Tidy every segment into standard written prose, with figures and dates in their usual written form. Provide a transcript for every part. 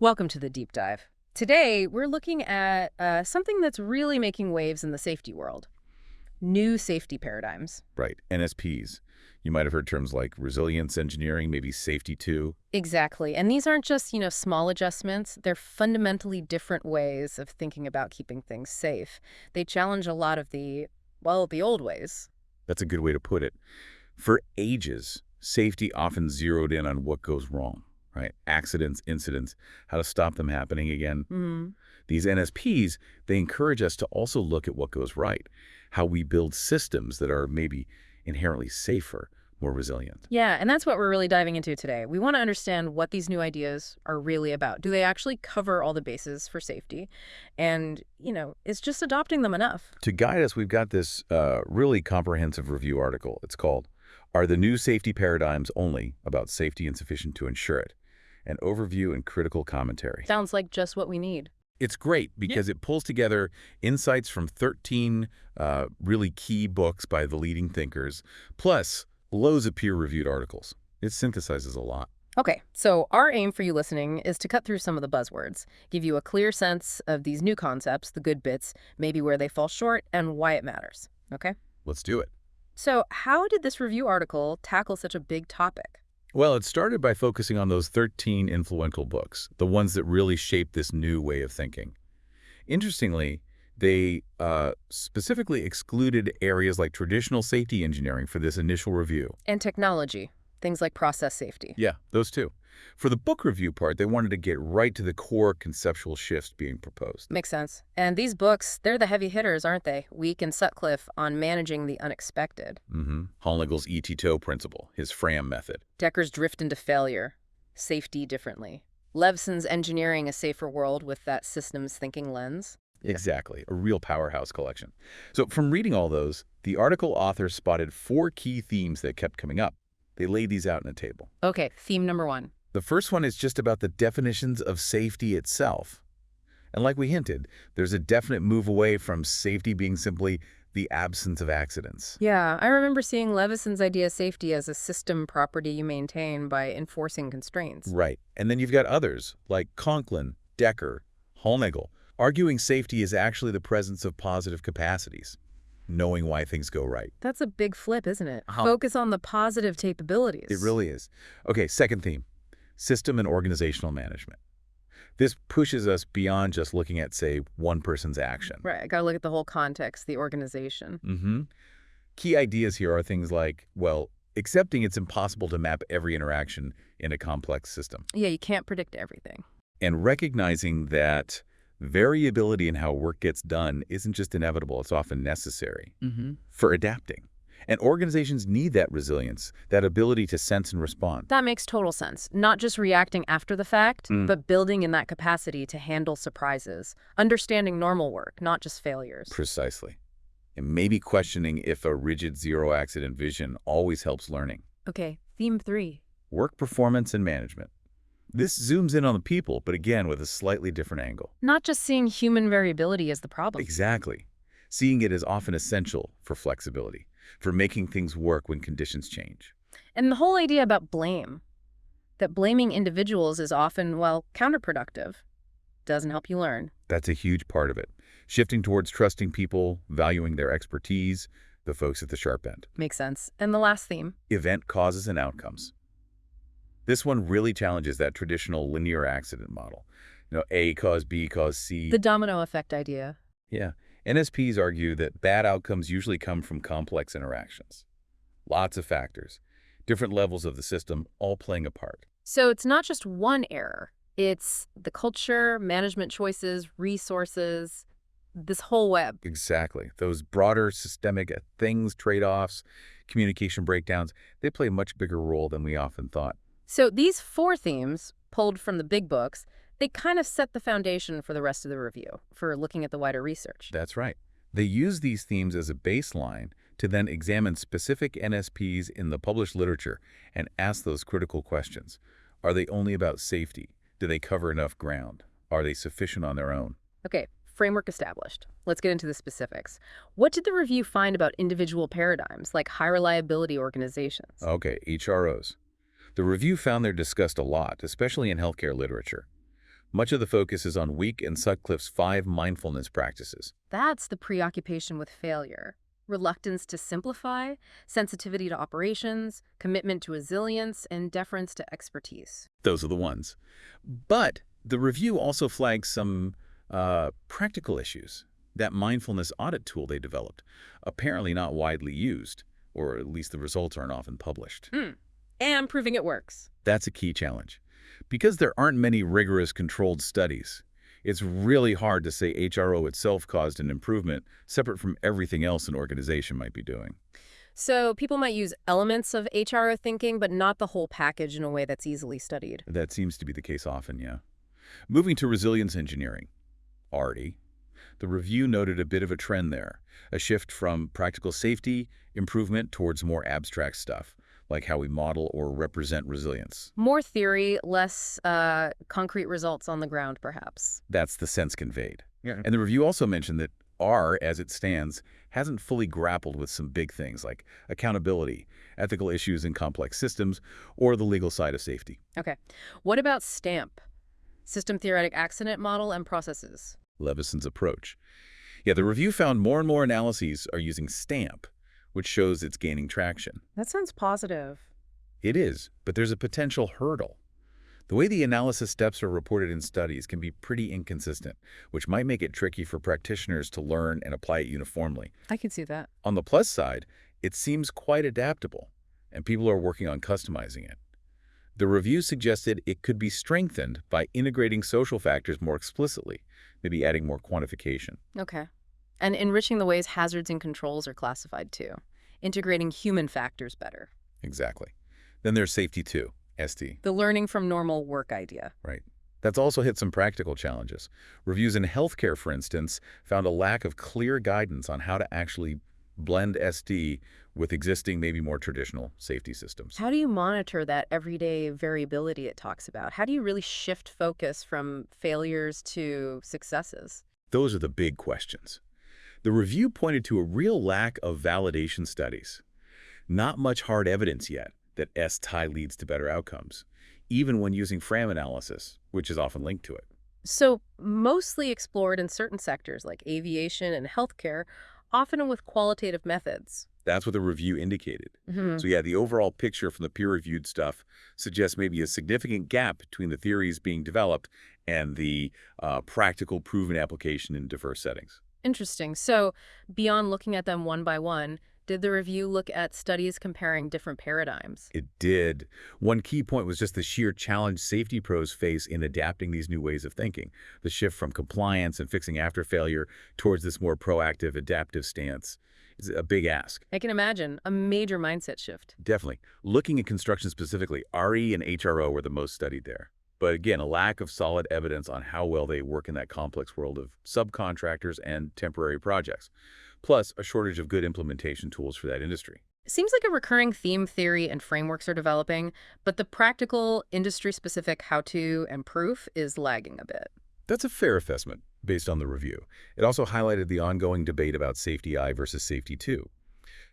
Welcome to the deep dive. Today, we're looking at something that's really making waves in the safety world. New safety paradigms. Right, NSPs. You might have heard terms like resilience engineering, maybe safety too. Exactly. And these aren't just, small adjustments. They're fundamentally different ways of thinking about keeping things safe. They challenge a lot of the old ways. That's a good way to put it. For ages, safety often zeroed in on what goes wrong, right? Accidents, incidents, how to stop them happening again. These NSPs, they encourage us to also look at what goes right, how we build systems that are maybe inherently safer, more resilient. Yeah, and that's what we're really diving into today. We want to understand what these new ideas are really about. Do they actually cover all the bases for safety? And, is just adopting them enough? To guide us, we've got this really comprehensive review article. It's called, Are the New Safety Paradigms Only About Safety and Sufficient to Ensure It? An overview and critical commentary. Sounds like just what we need. It's great because it pulls together insights from 13 really key books by the leading thinkers, plus loads of peer-reviewed articles. It synthesizes a lot. Okay, so our aim for you listening is to cut through some of the buzzwords, give you a clear sense of these new concepts, the good bits, maybe where they fall short, and why it matters. Okay? Let's do it. So how did this review article tackle such a big topic? Well, it started by focusing on those 13 influential books, the ones that really shaped this new way of thinking. Interestingly, they specifically excluded areas like traditional safety engineering for this initial review. And technology, things like process safety. Yeah, those two. For the book review part, they wanted to get right to the core conceptual shifts being proposed. Makes sense. And these books, they're the heavy hitters, aren't they? Week and Sutcliffe on managing the unexpected. Hollnigel's ET-TOW principle, his FRAM method. Decker's drift into failure, safety differently. Levson's engineering a safer world with that systems thinking lens. Exactly, a real powerhouse collection. So from reading all those, the article author spotted 4 key themes that kept coming up. They laid these out in a table. Okay, theme number 1. The first one is just about the definitions of safety itself. And like we hinted, there's a definite move away from safety being simply the absence of accidents. Yeah, I remember seeing Levison's idea of safety as a system property you maintain by enforcing constraints. Right. And then you've got others, like Conklin, Decker, Hollnigel, arguing safety is actually the presence of positive capacities, knowing why things go right. That's a big flip, isn't it? Focus on the positive capabilities. It really is. Okay, second theme, system and organizational management. This pushes us beyond just looking at, say, one person's action. Right, I gotta look at the whole context, the organization. Key ideas here are things like, well, accepting it's impossible to map every interaction in a complex system. Yeah, you can't predict everything. And recognizing that variability in how work gets done isn't just inevitable, it's often necessary for adapting. And organizations need that resilience, that ability to sense and respond. That makes total sense. Not just reacting after the fact, but building in that capacity to handle surprises, understanding normal work, not just failures. Precisely. And maybe questioning if a rigid zero-accident vision always helps learning. Okay, theme 3. Work performance and management. This zooms in on the people, but again with a slightly different angle. Not just seeing human variability as the problem. Exactly. Seeing it as often essential for flexibility, for making things work when conditions change. And the whole idea about blame, that blaming individuals is often, counterproductive, doesn't help you learn. That's a huge part of it. Shifting towards trusting people, valuing their expertise, the folks at the sharp end. Makes sense. And the last theme? Event causes and outcomes. This one really challenges that traditional linear accident model. A cause B cause C. The domino effect idea. Yeah. NSPs argue that bad outcomes usually come from complex interactions. Lots of factors, different levels of the system, all playing a part. So it's not just one error. It's the culture, management choices, resources, this whole web. Exactly. Those broader systemic things, trade-offs, communication breakdowns, they play a much bigger role than we often thought. So these 4 themes, pulled from the big books, they kind of set the foundation for the rest of the review, for looking at the wider research. That's right. They use these themes as a baseline to then examine specific NSPs in the published literature and ask those critical questions. Are they only about safety? Do they cover enough ground? Are they sufficient on their own? Okay, framework established. Let's get into the specifics. What did the review find about individual paradigms, like high reliability organizations? Okay, HROs. The review found they're discussed a lot, especially in healthcare literature. Much of the focus is on Week and Sutcliffe's 5 mindfulness practices. That's the preoccupation with failure. Reluctance to simplify, sensitivity to operations, commitment to resilience, and deference to expertise. Those are the ones. But the review also flags some practical issues. That mindfulness audit tool they developed, apparently not widely used, or at least the results aren't often published. And proving it works. That's a key challenge. Because there aren't many rigorous controlled studies, it's really hard to say HRO itself caused an improvement separate from everything else an organization might be doing. So people might use elements of HRO thinking, but not the whole package in a way that's easily studied. That seems to be the case often, yeah. Moving to resilience engineering, RE, the review noted a bit of a trend there, a shift from practical safety improvement towards more abstract stuff, like how we model or represent resilience. More theory, less concrete results on the ground, perhaps. That's the sense conveyed. Yeah. And the review also mentioned that R, as it stands, hasn't fully grappled with some big things like accountability, ethical issues in complex systems, or the legal side of safety. Okay. What about STAMP? System Theoretic Accident Model and Processes. Levison's approach. Yeah, the review found more and more analyses are using STAMP, which shows it's gaining traction. That sounds positive. It is, but there's a potential hurdle. The way the analysis steps are reported in studies can be pretty inconsistent, which might make it tricky for practitioners to learn and apply it uniformly. I can see that. On the plus side, it seems quite adaptable, and people are working on customizing it. The review suggested it could be strengthened by integrating social factors more explicitly, maybe adding more quantification. Okay. And enriching the ways hazards and controls are classified too. Integrating human factors better. Exactly. Then there's safety too, ST. The learning from normal work idea. Right. That's also hit some practical challenges. Reviews in healthcare, for instance, found a lack of clear guidance on how to actually blend SD with existing, maybe more traditional safety systems. How do you monitor that everyday variability it talks about? How do you really shift focus from failures to successes? Those are the big questions. The review pointed to a real lack of validation studies. Not much hard evidence yet that S-tie leads to better outcomes, even when using FRAM analysis, which is often linked to it. So mostly explored in certain sectors like aviation and healthcare, often with qualitative methods. That's what the review indicated. So yeah, the overall picture from the peer-reviewed stuff suggests maybe a significant gap between the theories being developed and the practical proven application in diverse settings. Interesting. So beyond looking at them one by one, did the review look at studies comparing different paradigms? It did. One key point was just the sheer challenge safety pros face in adapting these new ways of thinking. The shift from compliance and fixing after failure towards this more proactive, adaptive stance is a big ask. I can imagine a major mindset shift. Definitely. Looking at construction specifically, RE and HRO were the most studied there. But again, a lack of solid evidence on how well they work in that complex world of subcontractors and temporary projects. Plus, a shortage of good implementation tools for that industry. It seems like a recurring theme theory and frameworks are developing, but the practical, industry-specific how-to and proof is lagging a bit. That's a fair assessment based on the review. It also highlighted the ongoing debate about safety I versus safety II.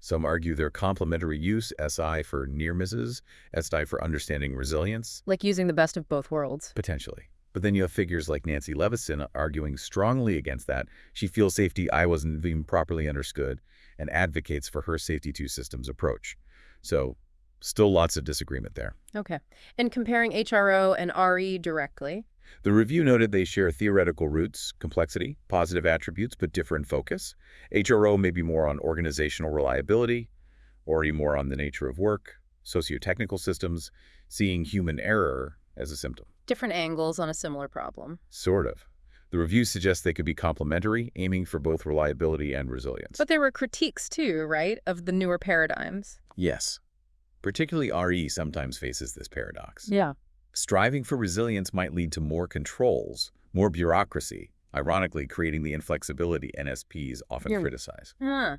Some argue their complementary use, SI for near misses, SI for understanding resilience. Like using the best of both worlds. Potentially. But then you have figures like Nancy Levison arguing strongly against that. She feels safety I wasn't even properly understood and advocates for her safety II systems approach. So still lots of disagreement there. Okay. And comparing HRO and RE directly. The review noted they share theoretical roots, complexity, positive attributes, but differ in focus. HRO may be more on organizational reliability, RE more on the nature of work, socio-technical systems, seeing human error as a symptom. Different angles on a similar problem. Sort of. The review suggests they could be complementary, aiming for both reliability and resilience. But there were critiques too, right, of the newer paradigms? Yes. Particularly RE sometimes faces this paradox. Yeah. Striving for resilience might lead to more controls, more bureaucracy, ironically creating the inflexibility NSPs often criticize. Huh.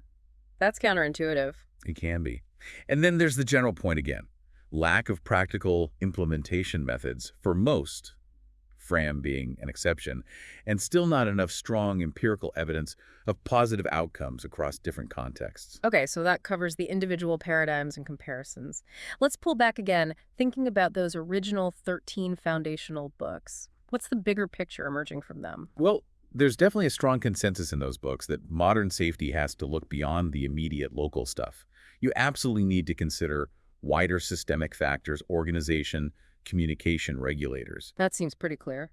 That's counterintuitive. It can be. And then there's the general point again. Lack of practical implementation methods for most, FRAM being an exception, and still not enough strong empirical evidence of positive outcomes across different contexts. Okay, so that covers the individual paradigms and comparisons. Let's pull back again, thinking about those original 13 foundational books. What's the bigger picture emerging from them? Well, there's definitely a strong consensus in those books that modern safety has to look beyond the immediate local stuff. You absolutely need to consider wider systemic factors, organization, communication, regulators. That seems pretty clear.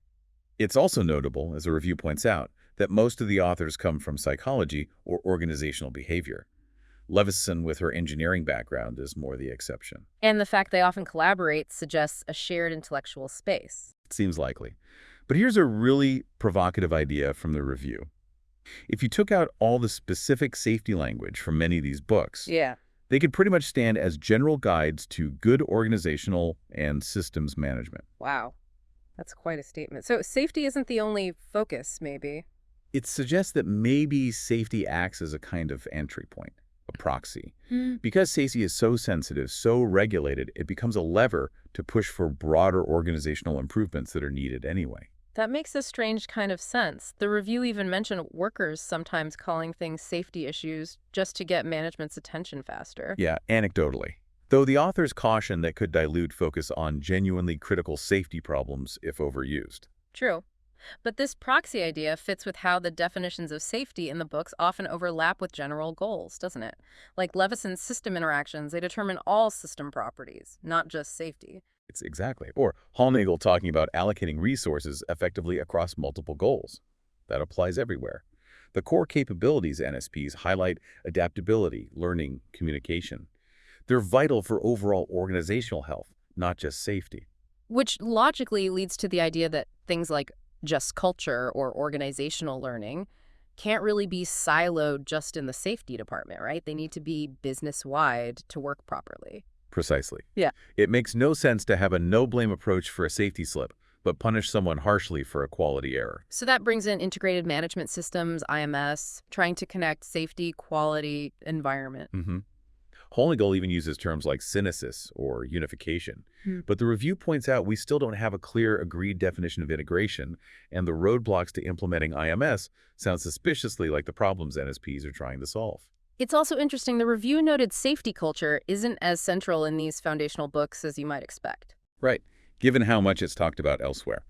It's also notable, as a review points out, that most of the authors come from psychology or organizational behavior. Levison, with her engineering background, is more the exception. And the fact they often collaborate suggests a shared intellectual space. It seems likely. But here's a really provocative idea from the review. If you took out all the specific safety language from many of these books, Yeah. they could pretty much stand as general guides to good organizational and systems management. Wow. That's quite a statement. So safety isn't the only focus, maybe. It suggests that maybe safety acts as a kind of entry point, a proxy. Because safety is so sensitive, so regulated, it becomes a lever to push for broader organizational improvements that are needed anyway. That makes a strange kind of sense. The review even mentioned workers sometimes calling things safety issues just to get management's attention faster. Yeah, anecdotally. Though the authors caution that could dilute focus on genuinely critical safety problems if overused. True. But this proxy idea fits with how the definitions of safety in the books often overlap with general goals, doesn't it? Like Levison's system interactions, they determine all system properties, not just safety. It's exactly. Or Hallnagel talking about allocating resources effectively across multiple goals. That applies everywhere. The core capabilities NSPs highlight adaptability, learning, communication. They're vital for overall organizational health, not just safety. Which logically leads to the idea that things like just culture or organizational learning can't really be siloed just in the safety department, right? They need to be business-wide to work properly. Precisely. Yeah. It makes no sense to have a no-blame approach for a safety slip, but punish someone harshly for a quality error. So that brings in integrated management systems, IMS, trying to connect safety, quality, environment. Hallnagel even uses terms like synesis or unification. But the review points out we still don't have a clear, agreed definition of integration, and the roadblocks to implementing IMS sound suspiciously like the problems NSPs are trying to solve. It's also interesting the review noted safety culture isn't as central in these foundational books as you might expect. Right, given how much it's talked about elsewhere.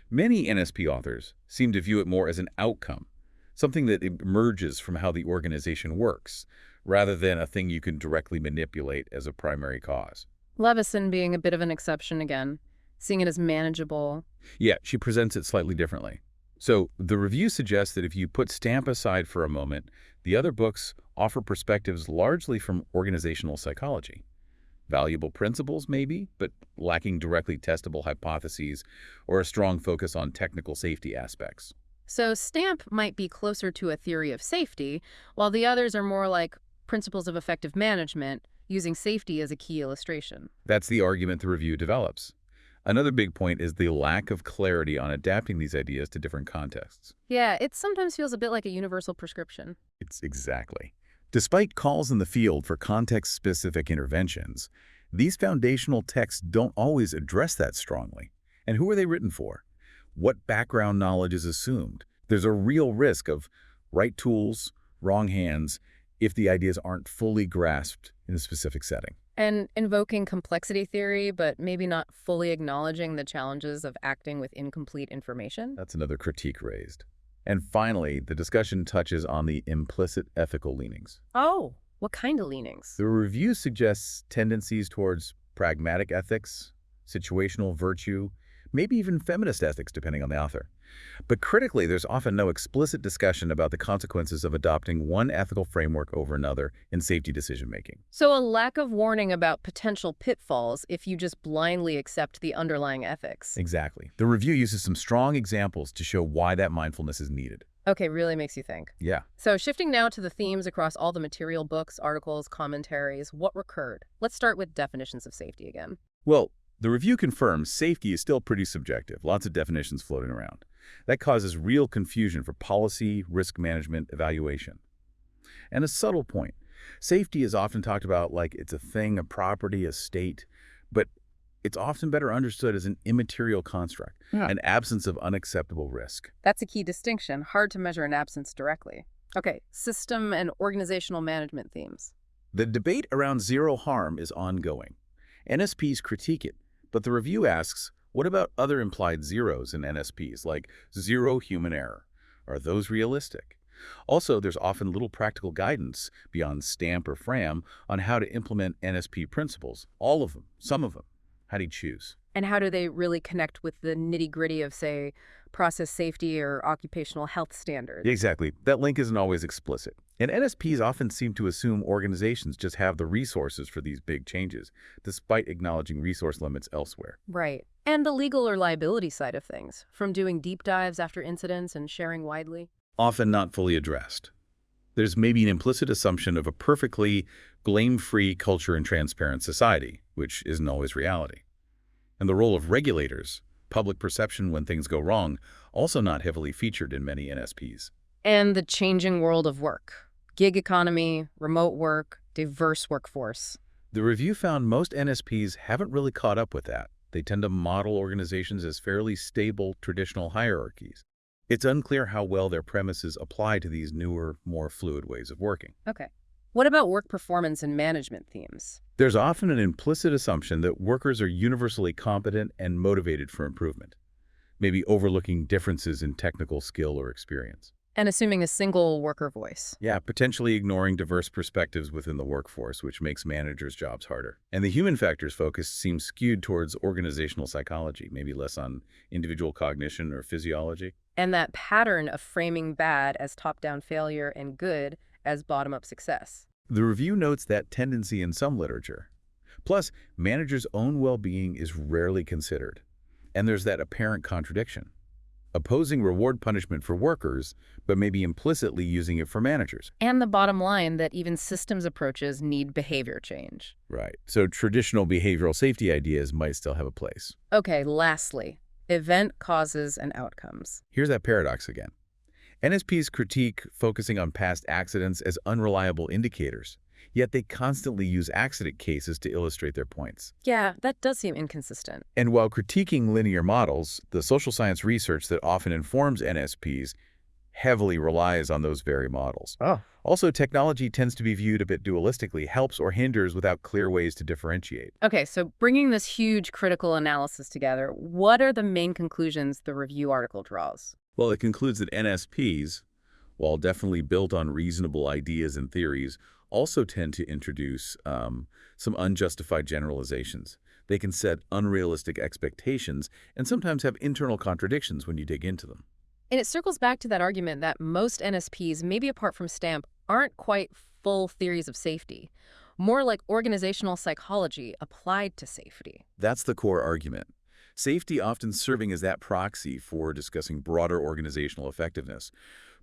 Many NSP authors seem to view it more as an outcome, something that emerges from how the organization works, rather than a thing you can directly manipulate as a primary cause. Levison being a bit of an exception again, seeing it as manageable. Yeah, she presents it slightly differently. So the review suggests that if you put Stamp aside for a moment, the other books offer perspectives largely from organizational psychology. Valuable principles, maybe, but lacking directly testable hypotheses or a strong focus on technical safety aspects. So Stamp might be closer to a theory of safety, while the others are more like principles of effective management, using safety as a key illustration. That's the argument the review develops. Another big point is the lack of clarity on adapting these ideas to different contexts. Yeah, it sometimes feels a bit like a universal prescription. It's exactly. Despite calls in the field for context-specific interventions, these foundational texts don't always address that strongly. And who are they written for? What background knowledge is assumed? There's a real risk of right tools, wrong hands, if the ideas aren't fully grasped in a specific setting. And invoking complexity theory, but maybe not fully acknowledging the challenges of acting with incomplete information. That's another critique raised. And finally, the discussion touches on the implicit ethical leanings. Oh, what kind of leanings? The review suggests tendencies towards pragmatic ethics, situational virtue, maybe even feminist ethics, depending on the author. But critically, there's often no explicit discussion about the consequences of adopting one ethical framework over another in safety decision-making. So a lack of warning about potential pitfalls if you just blindly accept the underlying ethics. Exactly. The review uses some strong examples to show why that mindfulness is needed. Okay, really makes you think. Yeah. So shifting now to the themes across all the material books, articles, commentaries, what recurred? Let's start with definitions of safety again. Well, the review confirms safety is still pretty subjective, lots of definitions floating around. That causes real confusion for policy, risk management, evaluation. And a subtle point, safety is often talked about like it's a thing, a property, a state, but it's often better understood as an immaterial construct, an absence of unacceptable risk. That's a key distinction, hard to measure an absence directly. Okay, system and organizational management themes. The debate around zero harm is ongoing. NSPs critique it, but the review asks, What about other implied zeros in NSPs, like zero human error? Are those realistic? Also, there's often little practical guidance beyond STAMP or FRAM on how to implement NSP principles. All of them, some of them. How do you choose? And how do they really connect with the nitty-gritty of, say, process safety or occupational health standards? Exactly. That link isn't always explicit. And NSPs often seem to assume organizations just have the resources for these big changes, despite acknowledging resource limits elsewhere. Right. And the legal or liability side of things, from doing deep dives after incidents and sharing widely. Often not fully addressed. There's maybe an implicit assumption of a perfectly blame-free culture and transparent society, which isn't always reality. And the role of regulators, public perception when things go wrong, also not heavily featured in many NSPs. And the changing world of work. Gig economy, remote work, diverse workforce. The review found most NSPs haven't really caught up with that. They tend to model organizations as fairly stable, traditional hierarchies. It's unclear how well their premises apply to these newer, more fluid ways of working. Okay. What about work performance and management themes? There's often an implicit assumption that workers are universally competent and motivated for improvement, maybe overlooking differences in technical skill or experience. And assuming a single worker voice. Yeah, potentially ignoring diverse perspectives within the workforce, which makes managers' jobs harder. And the human factors focus seems skewed towards organizational psychology, maybe less on individual cognition or physiology. And that pattern of framing bad as top-down failure and good as bottom-up success. The review notes that tendency in some literature. Plus, managers' own well-being is rarely considered. And there's that apparent contradiction. Opposing reward punishment for workers, but maybe implicitly using it for managers. And the bottom line that even systems approaches need behavior change. Right. So traditional behavioral safety ideas might still have a place. Okay, lastly, event causes and outcomes. Here's that paradox again. NSPs critique focusing on past accidents as unreliable indicators, yet they constantly use accident cases to illustrate their points. Yeah, that does seem inconsistent. And while critiquing linear models, the social science research that often informs NSPs heavily relies on those very models. Oh. Also, technology tends to be viewed a bit dualistically, helps or hinders without clear ways to differentiate. Okay, so bringing this huge critical analysis together, what are the main conclusions the review article draws? Well, it concludes that NSPs, while definitely built on reasonable ideas and theories, also tend to introduce some unjustified generalizations. They can set unrealistic expectations and sometimes have internal contradictions when you dig into them. And it circles back to that argument that most NSPs, maybe apart from STAMP, aren't quite full theories of safety, more like organizational psychology applied to safety. That's the core argument. Safety often serving as that proxy for discussing broader organizational effectiveness.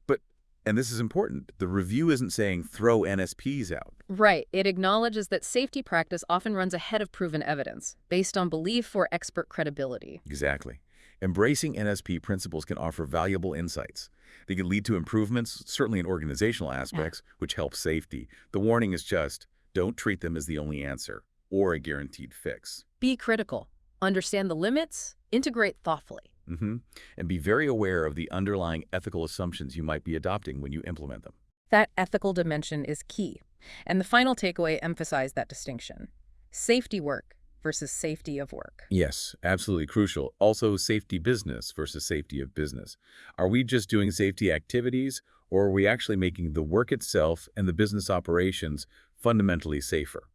But, and this is important, the review isn't saying throw NSPs out. Right. It acknowledges that safety practice often runs ahead of proven evidence, based on belief or expert credibility. Exactly. Embracing NSP principles can offer valuable insights. They can lead to improvements, certainly in organizational aspects, which help safety. The warning is just, don't treat them as the only answer or a guaranteed fix. Be critical. Understand the limits. Integrate thoughtfully. And be very aware of the underlying ethical assumptions you might be adopting when you implement them. That ethical dimension is key. And the final takeaway emphasized that distinction. Safety work versus safety of work. Yes, absolutely crucial. Also, safety business versus safety of business. Are we just doing safety activities, or are we actually making the work itself and the business operations fundamentally safer?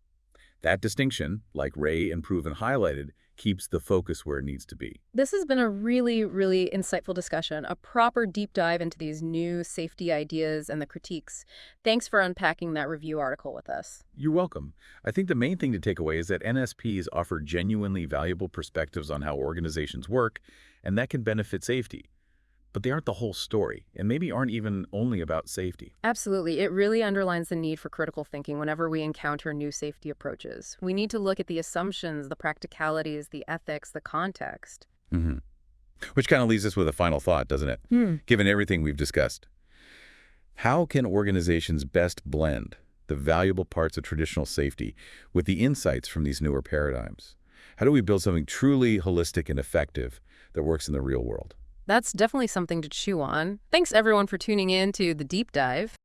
That distinction, like Ray and Proven highlighted, keeps the focus where it needs to be. This has been a really, really insightful discussion, a proper deep dive into these new safety ideas and the critiques. Thanks for unpacking that review article with us. You're welcome. I think the main thing to take away is that NSPs offer genuinely valuable perspectives on how organizations work, and that can benefit safety. But they aren't the whole story, and maybe aren't even only about safety. Absolutely. It really underlines the need for critical thinking whenever we encounter new safety approaches. We need to look at the assumptions, the practicalities, the ethics, the context. Which kind of leaves us with a final thought, doesn't it? Given everything we've discussed. How can organizations best blend the valuable parts of traditional safety with the insights from these newer paradigms? How do we build something truly holistic and effective that works in the real world? That's definitely something to chew on. Thanks everyone for tuning in to The Deep Dive.